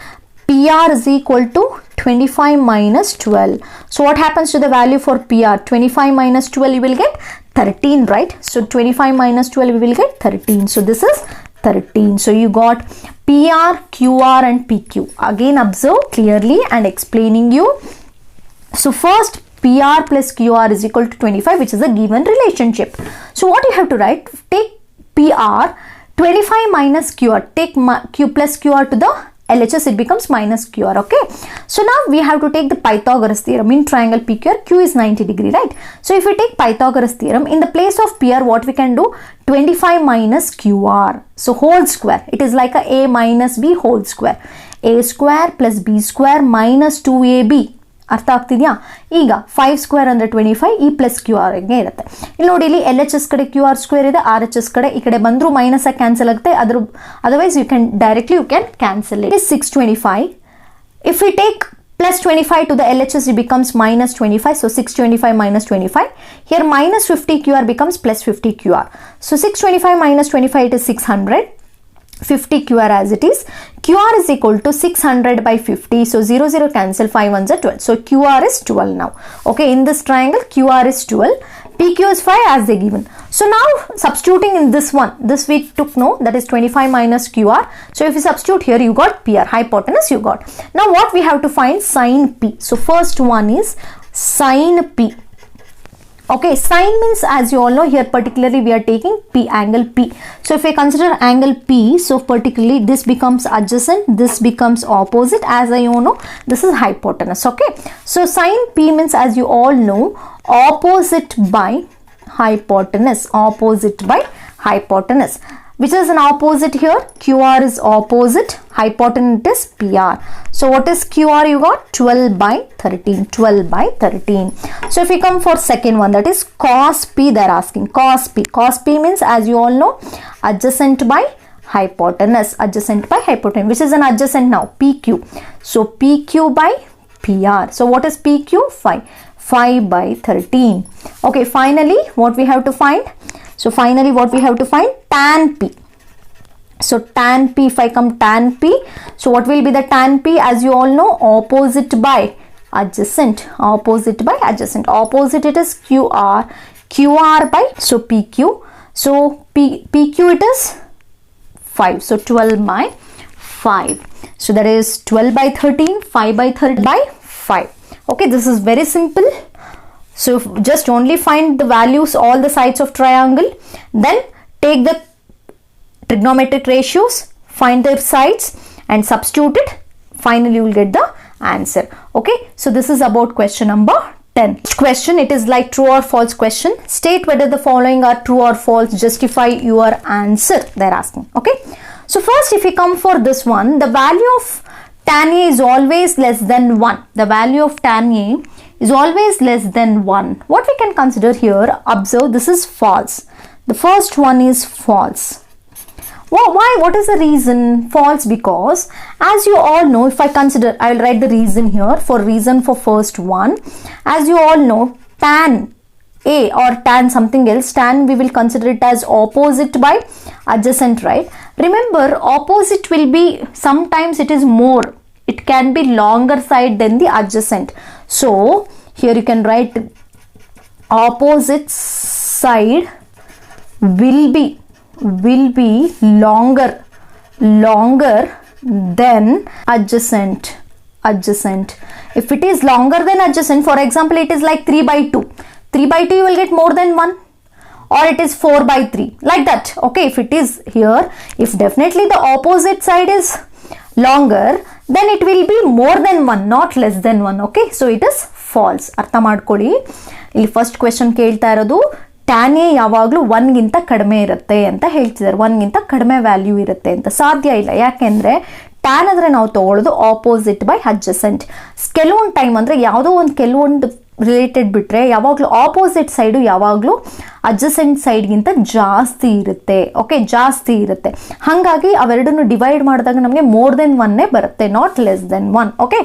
PR is equal to 25 minus 12. So what happens to the value for PR? 25 minus 12 you will get 13, right? So 25 minus 12 we will get 13. So this is 13. So you got PR, QR and PQ. Again observe clearly and explaining you. So first PR plus QR is equal to 25, which is a given relationship. So what you have to write? Take PR 25 minus QR, take Q plus QR to the LHS, it becomes minus QR, okay? So now we have to take the Pythagoras theorem in triangle PQR, Q is 90 degree, right? So if we take Pythagoras theorem, in the place of PR, what we can do? 25 minus QR, so whole square, it is like a minus B whole square, A square plus B square minus 2AB. ಅರ್ಥ ಆಗ್ತಿದೆಯಾ? ಈಗ 5 square ಅಂದರೆ 25, ಈ plus Q R ಗೆ ಇರುತ್ತೆ. ಇಲ್ಲಿ ನೋಡಿ, ಇಲ್ಲಿ L H S ಕಡೆ ಕ್ಯೂ ಆರ್ ಸ್ಕ್ವೇರ್ ಇದೆ, ಆರ್ ಎಚ್ ಎಸ್ ಕಡೆ ಈ ಕಡೆ ಬಂದರೂ ಮೈನಸ್ ಆಗಿ ಕ್ಯಾನ್ಸಲ್ ಆಗುತ್ತೆ. Otherwise you can directly you can cancel it. 625. If we take plus 25 to the LHS, it becomes minus 25. So 625 minus 25. Here minus 50 QR becomes plus 50 QR. So 625 minus 25, it is 600. 50 QR as it is. QR is equal to 600 by 50. So 0 0 cancel, 5 ones are 12. So QR is 12 now. Okay, in this triangle QR is 12. PQ is 5 as they given. So now substituting in this one, this we took no, that is 25 minus QR. So if you substitute here, you got PR, hypotenuse you got. Now what we have to find? Sin P. So first one is sin P. Okay, sin means, as you all know, here particularly we are taking P, angle P. So if we consider angle P, so particularly this becomes adjacent, this becomes opposite. As I know, this is hypotenuse. Okay, so sin P means, as you all know, opposite by hypotenuse, opposite by hypotenuse. Which is an opposite here? QR is opposite, hypotenuse is PR. So what is QR? You got 12 by 13, 12 by 13. So if we come for second one, that is cos P, they are asking. Cos P. Cos P means, as you all know, adjacent by hypotenuse, adjacent by hypotenuse, which is an adjacent now, PQ. So PQ by PR. So what is PQ? 5. 5 by 13. Okay, finally, what we have to find? So finally what we have to find? Tan P. So tan P, if I come tan P, so what will be the tan P? As you all know, opposite by adjacent, opposite by adjacent. Opposite it is QR, QR by, so PQ. So PQ it is 5. So 12 by 5. So that is 12 by 13, 5 by 30 by 5. Okay, this is very simple. So just only find the values, all the sides of triangle, then take the trigonometric ratios, find their sides and substitute it. Finally you will get the answer. Okay, so this is about question number 10. Next question, it is like true or false question. State whether the following are true or false, justify your answer, they are asking. Okay, so first if we come for this one, the value of tan A is always less than 1. The value of tan A is always less than 1. What we can consider here, observe, this is false. The first one is false. Why? What is the reason? False because, as you all know, if I consider, I will write the reason here. For reason for first one, as you all know, tan A or tan something else, tan we will consider it as opposite by adjacent, right? Remember, opposite will be, sometimes it is more, it can be longer side than the adjacent. So here you can write opposite side will be longer than adjacent. If it is longer than adjacent, for example, it is like 3 by 2. 3 by 2 you will get more than 1, or it is 4 by 3, like that. Okay, if it is here, if definitely the opposite side is longer, then it will be more than 1, not less than 1. Okay, so it is false. ಅರ್ಥ ಮಾಡ್ಕೊಳ್ಳಿ. ಇಲ್ಲಿ first question ಕೇಳ್ತಾ ಇರೋದು tan A ಯಾವಾಗಲೂ 1 ಗಿಂತ ಕಡಿಮೆ ಇರುತ್ತೆ ಅಂತ ಹೇಳ್ತಿದ್ದಾರೆ. 1 ಗಿಂತ ಕಡಿಮೆ ವ್ಯಾಲ್ಯೂ ಇರುತ್ತೆ ಅಂತ ಸಾಧ್ಯ ಇಲ್ಲ. ಯಾಕೆಂದ್ರೆ tan ಅಂದ್ರೆ ನಾವು ತಗೊಳ್ಳೋದು ಆಪೋಸಿಟ್ ಬೈ ಅಡ್ಜಸೆಂಟ್. ಕೆಲವೊಂದು ಟೈಮ್ ಅಂದ್ರೆ ಯಾವುದೋ ಒಂದು ಕೆಲವೊಂದು ರಿಲೇಟೆಡ್ ಬಿಟ್ರೆ ಯಾವಾಗಲೂ ಆಪೋಸಿಟ್ ಸೈಡು ಯಾವಾಗಲೂ ಅಡ್ಜಸೆಂಟ್ ಸೈಡ್ಗಿಂತ ಜಾಸ್ತಿ ಇರುತ್ತೆ. ಓಕೆ, ಜಾಸ್ತಿ ಇರುತ್ತೆ. ಹಾಗಾಗಿ ಅವೆರಡನ್ನು ಡಿವೈಡ್ ಮಾಡಿದಾಗ ನಮಗೆ ಮೋರ್ ದೆನ್ 1 ಬರುತ್ತೆ, not less than 1. Okay,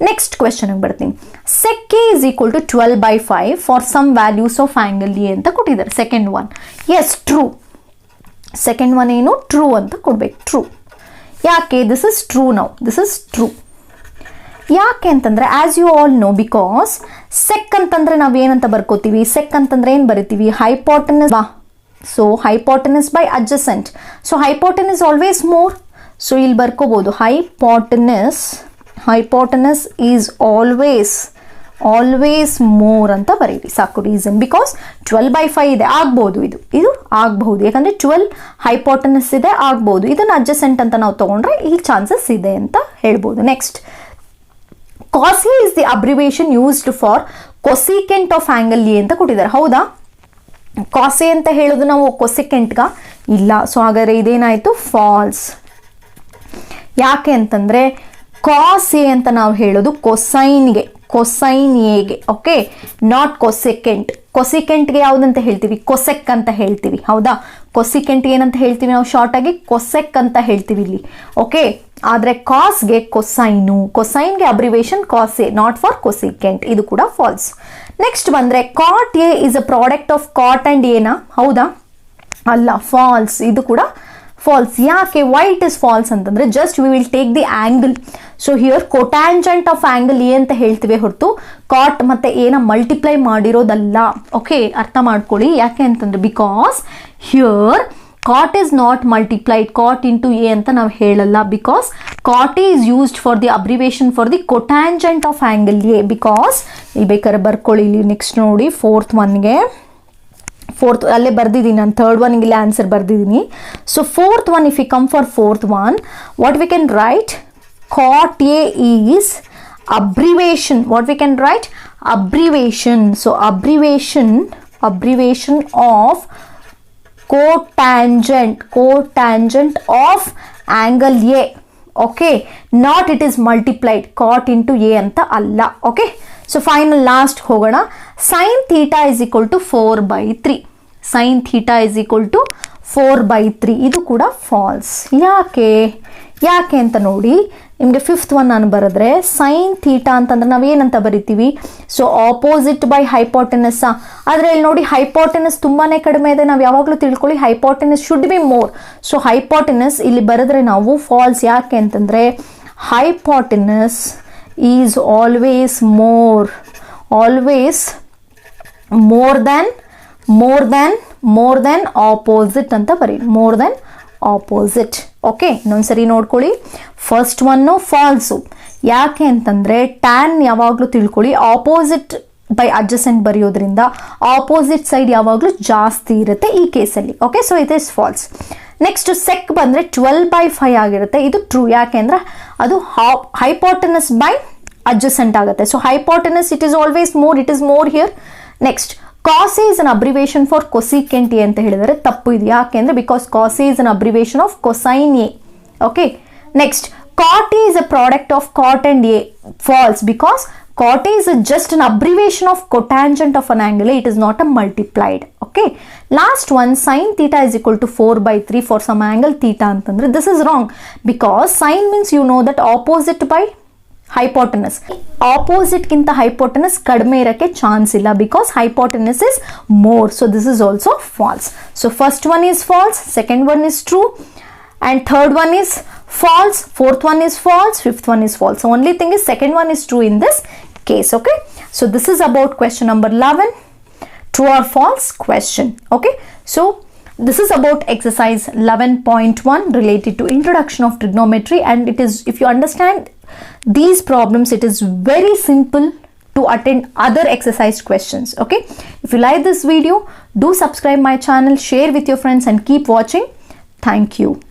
next ಕ್ವೆಶ್ಚನ್ಗೆ ಬರ್ತೀನಿ. sec A is equal to 12 by 5 for some values of angle A ಅಂತ ಕೊಟ್ಟಿದ್ದಾರೆ. Second one, is true. Second one ಏನು? ಟ್ರೂ ಅಂತ ಕೊಡ್ಬೇಕು. ಟ್ರೂ. ಯಾಕೆ? This is true. ನಾವು ದಿಸ್ ಇಸ್ ಟ್ರೂ. ಯಾಕೆ ಅಂತಂದ್ರೆ, as you all know, because sec ಅಂತಂದ್ರೆ ನಾವು ಏನಂತ ಬರ್ಕೋತೀವಿ? ಸೆಕ್ ಅಂತಂದ್ರೆ ಏನು ಬರಿತೀವಿ? Hypotenuse. So hypotenuse by adjacent. So hypotenuse always more. So ಇಲ್ಲಿ ಬರ್ಕೋಬಹುದು hypotenuse is always always more ಅಂತ ಬರೀರಿ ಸಾಕು. ರೀಸನ್ ಬಿಕಾಸ್ 12/5 ಇದೆ, ಆಗ್ಬೋದು, ಇದು ಆಗಬಹುದು, ಯಾಕಂದರೆ 12 ಹೈಪೋಟನಸ್ ಇದೆ, ಆಗ್ಬೋದು. ಇದನ್ನು ಅಡ್ಜಸೆಂಟ್ ಅಂತ ನಾವು ತೊಗೊಂಡ್ರೆ ಈ ಚಾನ್ಸಸ್ ಇದೆ ಅಂತ ಹೇಳ್ಬೋದು. Next, cos A is the abbreviation used for cosecant of angle A ಅಂತ ಕೊಟ್ಟಿದ್ದಾರೆ. ಹೌದಾ? ಕಾಸ್ ಎ ಅಂತ ಹೇಳೋದು ನಾವು ಕೊಸಿಕೆಂಟ್ಗ ಇಲ್ಲ. ಸೊ ಹಾಗಾದರೆ ಇದೇನಾಯಿತು? ಫಾಲ್ಸ್. ಯಾಕೆ ಅಂತಂದರೆ ಕಾಸ್ ಎ ಅಂತ ನಾವು ಹೇಳೋದು ಕೊಸೈನ್ಗೆ, ಕೊಸೈನ್ ಎಗೆ, ಓಕೆ, ನಾಟ್ ಕೊಸೆಕೆಂಟ್. ಕೊಸಿಕೆಂಟ್ಗೆ ಯಾವುದಂತ ಹೇಳ್ತೀವಿ? ಕೊಸೆಕ್ ಅಂತ ಹೇಳ್ತೀವಿ. ಹೌದಾ? ಕೊಸಿಕೆಂಟ್ಗೆ ಏನಂತ ಹೇಳ್ತೀವಿ ನಾವು ಶಾರ್ಟಾಗಿ? ಕೊಸೆಕ್ ಅಂತ ಹೇಳ್ತೀವಿ ಇಲ್ಲಿ. ಓಕೆ, ಆದರೆ ಕಾಸ್ಗೆ ಕೊಸೈನು, ಕೊಸೈನ್ಗೆ abbreviation cos A, not for cosecant. ಇದು ಕೂಡ ಫಾಲ್ಸ್. ನೆಕ್ಸ್ಟ್ ಬಂದರೆ cot A is a product of cot and ಎನಾ? ಹೌದಾ? ಅಲ್ಲ, ಫಾಲ್ಸ್. ಇದು ಕೂಡ ಫಾಲ್ಸ್. ಯಾಕೆ? ವೈ ಇಟ್ ಇಸ್ ಫಾಲ್ಸ್ ಅಂತಂದರೆ just we will take the angle. So here cotangent of angle A ಅಂತ ಹೇಳ್ತೀವಿ ಹೊರತು ಕಾಟ್ ಮತ್ತು ಎನ ಮಲ್ಟಿಪ್ಲೈ ಮಾಡಿರೋದಲ್ಲ. ಓಕೆ, ಅರ್ಥ ಮಾಡ್ಕೊಳ್ಳಿ. ಯಾಕೆ ಅಂತಂದರೆ because here cot is not multiplied, cot into A ಅಂತ ನಾವು ಹೇಳಲ್ಲ. Because cot is used for the abbreviation for the cotangent of angle A. Because ಇಲ್ಲಿ ಬೇಕಾದ್ರೆ ಬರ್ಕೊಳ್ಳಿ. ಇಲ್ಲಿ ನೆಕ್ಸ್ಟ್ ನೋಡಿ, ಫೋರ್ತ್ ಅಲ್ಲೇ ಬರ್ದಿದ್ದೀನಿ ನಾನು, ಥರ್ಡ್ ಒನ್ಗೆ ಇಲ್ಲಿ ಆನ್ಸರ್ ಬರ್ದಿದ್ದೀನಿ. So fourth one, if you come for fourth one, what we can write? Cot A is abbreviation. What we can write? Abbreviation. So abbreviation of cotangent of angle A. Okay, not it is multiplied, cot into A anta alla. Okay, so final last hogona. Sin theta is equal to 4/3. Sin theta is equal to 4/3. ಇದು ಕೂಡ false. ಯಾಕೆ ಅಂತ ನೋಡಿ, ನಿಮಗೆ fifth one ನಾನು ಬರೆದ್ರೆ sine theta ಅಂತಂದ್ರೆ ನಾವೇನಂತ ಬರಿತೀವಿ? So opposite by hypotenuse. ಆದರೆ ಇಲ್ಲಿ ನೋಡಿ ಹೈಪೋಟೆನಸ್ ತುಂಬಾ ಕಡಿಮೆ ಇದೆ. ನಾವು ಯಾವಾಗಲೂ ತಿಳ್ಕೊಳ್ಳಿ hypotenuse should be more. So hypotenuse ಇಲ್ಲಿ ಬರೆದ್ರೆ ನಾವು ಫಾಲ್ಸ್. ಯಾಕೆ ಅಂತಂದರೆ hypotenuse is always more than opposite ಅಂತ ಬರೀ, ಮೋರ್ ದೆನ್ ಆಪೋಸಿಟ್. ಓಕೆ, ಇನ್ನೊಂದ್ಸರಿ ನೋಡ್ಕೊಳ್ಳಿ. ಫಸ್ಟ್ ಒನ್ನು ಫಾಲ್ಸು. ಯಾಕೆ ಅಂತಂದರೆ ಟ್ಯಾನ್ ಯಾವಾಗಲೂ ತಿಳ್ಕೊಳ್ಳಿ ಆಪೋಸಿಟ್ ಬೈ ಅಡ್ಜಸೆಂಟ್ ಬರೆಯೋದ್ರಿಂದ ಆಪೋಸಿಟ್ ಸೈಡ್ ಯಾವಾಗಲೂ ಜಾಸ್ತಿ ಇರುತ್ತೆ ಈ ಕೇಸಲ್ಲಿ. Okay, so it is false. Next sec ಬಂದರೆ 12/5 ಆಗಿರುತ್ತೆ. ಇದು ಟ್ರೂ. ಯಾಕೆ ಅಂದರೆ ಅದು ಹೈಪೋಟೆನಸ್ ಬೈ ಅಡ್ಜಸೆಂಟ್ ಆಗುತ್ತೆ. So hypotenuse it is always more, it is more here. Next cos A is an abbreviation for cosecant A ಅಂತ ಹೇಳಿದರೆ ತಪ್ಪು ಇದೆ. ಯಾಕೆ ಅಂದರೆ because cos A is an abbreviation of cosine A. Okay, next cot A is a product of cot and A. False, because cot A is just an abbreviation of cotangent of an angle. It is not a multiplied. Okay, last one, sin theta is equal to 4/3 for some angle theta antandre. This is wrong because sin means you know that opposite by hypotenuse. Opposite ginta hypotenuse kadme irake chance illa because hypotenuse is more. So this is also false. So first one is false, second one is true, and third one is false, fourth one is false, fifth one is false. So only thing is second one is true in this case. Okay, so this is about question number 11, true or false question. Okay, so this is about exercise 11.1 related to introduction of trigonometry, and it is, if you understand these problems, it is very simple to attend other exercise questions. Okay, if you like this video, do subscribe my channel, share with your friends and keep watching. Thank you.